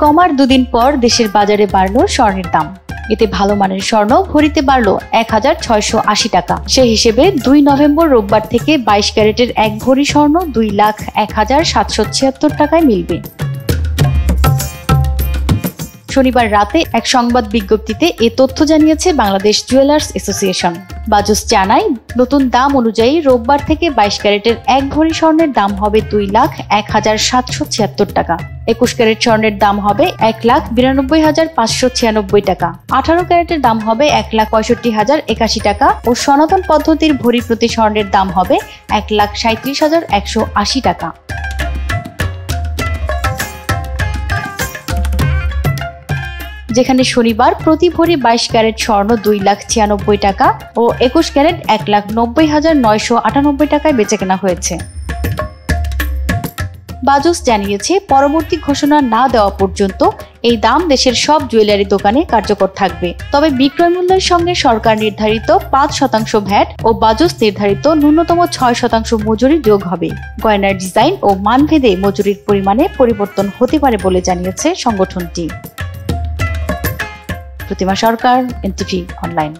কমার দুদিন পর দেশের বাজারে বাড়ল স্বর্ণের দাম। এতে ভালো মানের স্বর্ণ ভরিতে বাড়ল ১,৬৮০ টাকা। সে হিসেবে ২ নভেম্বর রোববার থেকে ২২ ক্যারেটের ১ ভরি স্বর্ণ ২,০১,৭৭৬ টাকায় মিলবে। শনিবার রাতে এক সংবাদ বিজ্ঞপ্তিতে এ তথ্য জানিয়েছে বাংলাদেশ জুয়েলার্স অ্যাসোসিয়েশন। বাজুস জানায়, নতুন দাম অনুযায়ী রোববার থেকে ২২ ক্যারেটের ১ ভরি স্বর্ণের দাম হবে ২,০১,৭৭৬ টাকা। ২১ ক্যারেট স্বর্ণের দাম হবে ১,৯২,৫৯৬ টাকা। ১৮ ক্যারেটের দাম হবে ১,৬৫,০৮১ টাকা ও সনাতন পদ্ধতির ভরি প্রতি স্বর্ণের দাম হবে ১,৩৭,১৮০ টাকা। যেখানে শনিবার প্রতি ভরি ২২ ক্যারেট স্বর্ণ ২,৯৬ টাকা ও ২১ ক্যারেট ১,৯০,৯৯৮ টাকায় বেচাকেনা হয়েছে। বাজুস জানিয়েছে, পরবর্তী ঘোষণা না দেওয়া পর্যন্ত এই দাম দেশের সব জুয়েলারি দোকানে কার্যকর থাকবে। তবে বিক্রয় মূল্যের সঙ্গে সরকার নির্ধারিত ৫% ভ্যাট ও বাজুস নির্ধারিত ন্যূনতম ৬% মজুরি যোগ হবে। গয়নার ডিজাইন ও মানভেদে মজুরির পরিমাণে পরিবর্তন হতে পারে বলে জানিয়েছে সংগঠনটি। প্রতিমা সরকার, এনটিভি অনলাইন।